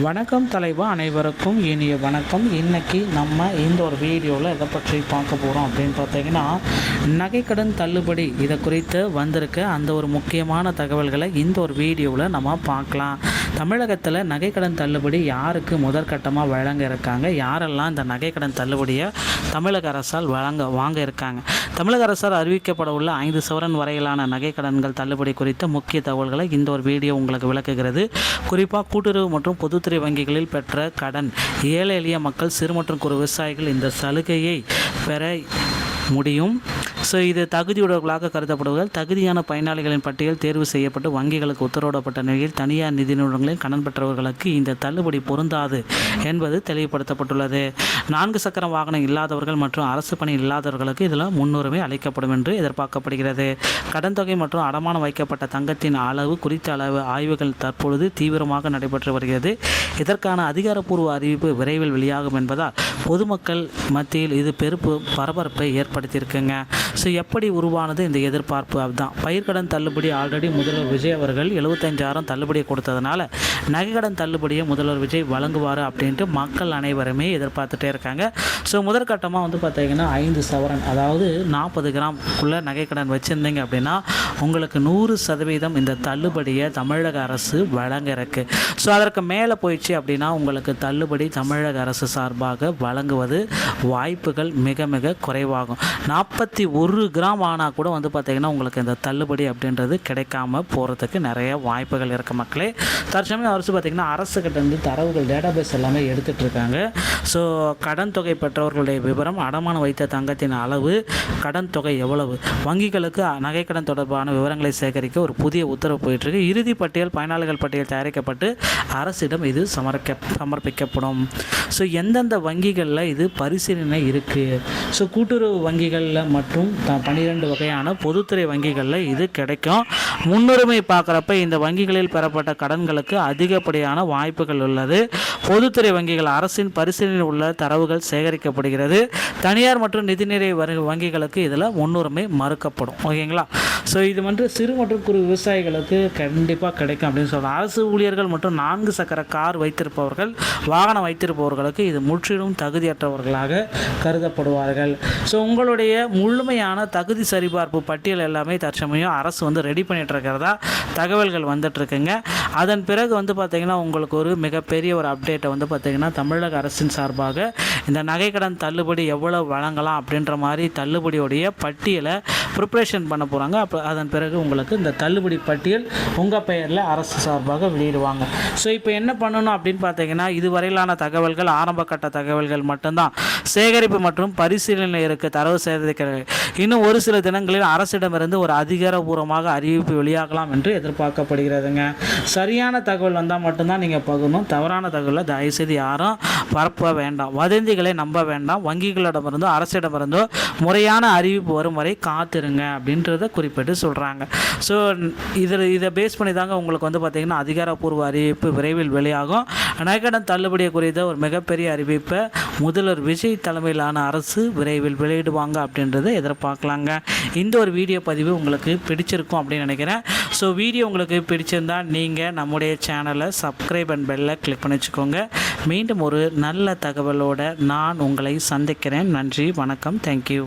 வணக்கம் தலைவா, அனைவருக்கும் இனிய வணக்கம். இன்றைக்கி நம்ம இந்த ஒரு வீடியோவில் எதை பற்றி பார்க்க போகிறோம் அப்படின்னு பார்த்தீங்கன்னா, நகைக்கடன் தள்ளுபடி இதை குறித்து வந்திருக்க அந்த ஒரு முக்கியமான தகவல்களை இந்த ஒரு வீடியோவில் நம்ம பார்க்கலாம். தமிழகத்தில் நகைக்கடன் தள்ளுபடி யாருக்கு முதற்கட்டமாக வழங்க இருக்காங்க, யாரெல்லாம் இந்த நகைக்கடன் தள்ளுபடியை தமிழக அரசால் வாங்க இருக்காங்க, தமிழக அரசால் அறிவிக்கப்பட உள்ள 5 சவரன் வரையிலான நகைக்கடன்கள் தள்ளுபடி குறித்த முக்கிய தகவல்களை இந்த ஒரு வீடியோ உங்களுக்கு விளக்குகிறது. குறிப்பாக கூட்டுறவு மற்றும் பொதுத்துறை வங்கிகளில் பெற்ற கடன் ஏழை எளிய மக்கள், சிறு மற்றும் குறு விவசாயிகள் இந்த சலுகையை பெற முடியும். இது தகுதியுடையவர்களாக கருதப்படுவதால் தகுதியான பயனாளிகளின் பட்டியல் தேர்வு செய்யப்பட்டு வங்கிகளுக்கு உத்தரவிடப்பட்ட நிலையில் தனியார் நிதி நிறுவனங்களில் கடன் பெற்றவர்களுக்கு இந்த தள்ளுபடி பொருந்தாது என்பது தெளிவுபடுத்தப்பட்டுள்ளது. 4 சக்கர வாகனம் இல்லாதவர்கள் மற்றும் அரசு பணி இல்லாதவர்களுக்கு இதில் முன்னுரிமை அளிக்கப்படும் என்று எதிர்பார்க்கப்படுகிறது. கடன் தொகை மற்றும் அடமானம் வைக்கப்பட்ட தங்கத்தின் அளவு குறித்த ஆய்வுகள் தற்பொழுது தீவிரமாக நடைபெற்று வருகிறது. இதற்கான அதிகாரப்பூர்வ அறிவிப்பு விரைவில் வெளியாகும் என்பதால் பொதுமக்கள் மத்தியில் இது பரபரப்பை ஏற்படுத்தியிருக்குங்க. எப்படி உருவானது இந்த எதிர்பார்ப்பு? அதுதான் பயிர்க்கடன் தள்ளுபடி. ஆல்ரெடி முதல்வர் விஜய் அவர்கள் 75,000 தள்ளுபடியை கொடுத்ததுனால நகைக்கடன் தள்ளுபடியை முதல்வர் விஜய் வழங்குவார் அப்படின்ட்டு மக்கள் அனைவருமே எதிர்பார்த்துட்டே இருக்காங்க. முதற்கட்டமாக பார்த்தீங்கன்னா 5 சவரன், அதாவது 40 கிராம்குள்ளே நகைக்கடன் வச்சுருந்தீங்க அப்படின்னா உங்களுக்கு 100% இந்த தள்ளுபடியை தமிழக அரசு வழங்க இருக்கு. அதற்கு மேலே போயிடுச்சு அப்படின்னா உங்களுக்கு தள்ளுபடி தமிழக அரசு சார்பாக வழங்குவது வாய்ப்புகள் மிக மிக குறைவாகும். 41 கிராம் ஆனால் கூட பார்த்தீங்கன்னா உங்களுக்கு இந்த தள்ளுபடி அப்படின்றது கிடைக்காம போகிறதுக்கு நிறைய வாய்ப்புகள் இருக்க மக்களே. தற்சமயம் அரசு பார்த்திங்கன்னா அரசுக்கிட்ட இருந்து தரவுகள் டேட்டாபேஸ் எல்லாமே எடுத்துகிட்டு இருக்காங்க. கடன் தொகை பெற்றவர்களுடைய விவரம், அடமானம் வைத்த தங்கத்தின் அளவு, கடன் தொகை எவ்வளவு, வங்கிகளுக்கு நகைக்கடன் தொடர்பான விவரங்களை சேகரிக்க ஒரு புதிய உத்தரவு போயிட்டுருக்கு. இறுதி பட்டியல், பயனாளிகள் பட்டியல் தயாரிக்கப்பட்டு அரசிடம் இது சமர்ப்பிக்கப்படும். எந்தெந்த வங்கிகளில் இது பரிசீலனை இருக்குது? கூட்டுறவு வங்கிகளில் மற்றும் 12 வகையான பொதுத்துறை வங்கிகளில் இது கிடைக்கும். முன்னுரிமை பார்க்குறப்ப இந்த வங்கிகளில் பெறப்பட்ட கடன்களுக்கு அதிகப்படியான வாய்ப்புகள் உள்ளது. பொதுத்துறை வங்கிகள் அரசின் பரிசீலனையில் உள்ள தரவுகள் சேகரிக்கப்படுகிறது. தனியார் மற்றும் நிதிநிறை வங்கிகளுக்கு இதில் முன்னுரிமை மறுக்கப்படும். ஓகேங்களா? இது சிறு மற்றும் குறு விவசாயிகளுக்கு கண்டிப்பாக கிடைக்கும் அப்படின்னு சொல்கிறாங்க. அரசு ஊழியர்கள் மற்றும் 4 சக்கர கார் வைத்திருப்பவர்கள், வாகனம் வைத்திருப்பவர்களுக்கு இது முற்றிலும் தகுதியற்றவர்களாக கருதப்படுவார்கள். உங்களுடைய முழுமையான தகுதி சரிபார்ப்பு பட்டியல் எல்லாமே தற்சமயம் அரசு ரெடி பண்ணிட்டு இருக்கிறதா தகவல்கள் வந்துட்டுருக்குங்க. அதன் பிறகு பார்த்திங்கன்னா உங்களுக்கு ஒரு மிகப்பெரிய ஒரு அப்டேட்டை பார்த்திங்கன்னா தமிழக அரசின் சார்பாக இந்த நகைக்கடன் தள்ளுபடி எவ்வளோ வழங்கலாம் அப்படின்ற மாதிரி தள்ளுபடியோடைய பட்டியலை ப்ரிப்ரேஷன் பண்ண போகிறாங்க. அதன் பிறகு உங்களுக்கு இந்த தள்ளுபடி பட்டியல் உங்கள் பெயரில் அரசு சார்பாக வெளியிடுவாங்க. இப்போ என்ன பண்ணணும் அப்படின்னு பார்த்தீங்கன்னா, இதுவரையிலான தகவல்கள் ஆரம்ப கட்ட தகவல்கள் மட்டும்தான். சேகரிப்பு மற்றும் பரிசீலனை இருக்க தரவு சேகரிக்கிறது. இன்னும் ஒரு சில தினங்களில் அரசிடமிருந்து ஒரு அதிகாரபூர்வமாக அறிவிப்பு வெளியாகலாம் என்று எதிர்பார்க்கப்படுகிறதுங்க. சரியான தகவல் வந்தால் மட்டும்தான் நீங்கள் பகிரணும். தவறான தகவலை தயவுசெய்து யாரும் பரப்ப வேண்டாம். வதந்திகளை நம்ப வேண்டாம். வங்கிகளிடமிருந்தோ அரசிடமிருந்தோ முறையான அறிவிப்பு வரும் வரை காத்திருங்க அப்படின்றத குறிப்பிட்டு சொல்கிறாங்க. இதை பேஸ் பண்ணி தாங்க உங்களுக்கு பார்த்திங்கன்னா அதிகாரப்பூர்வ அறிவிப்பு விரைவில் வெளியாகும். நகைக்கடன் தள்ளுபடியை குறித்த ஒரு மிகப்பெரிய அறிவிப்பை முதல்வர் விஜய் தலைமையிலான அரசு விரைவில் வெளியிடுவாங்க அப்படின்றத எதிர்பார்க்கலாங்க. இந்த ஒரு வீடியோ பதிவு உங்களுக்கு பிடிச்சிருக்கும் அப்படின்னு நினைக்கிறேன். வீடியோ உங்களுக்கு பிடிச்சிருந்தால் நீங்கள் நம்முடைய சேனலை சப்ஸ்கிரைப் அண்ட் பெல்லை கிளிக் பண்ணி வச்சுக்கோங்க. மீண்டும் ஒரு நல்ல தகவலோடு நான் உங்களை சந்திக்கிறேன். நன்றி, வணக்கம், தேங்க்யூ.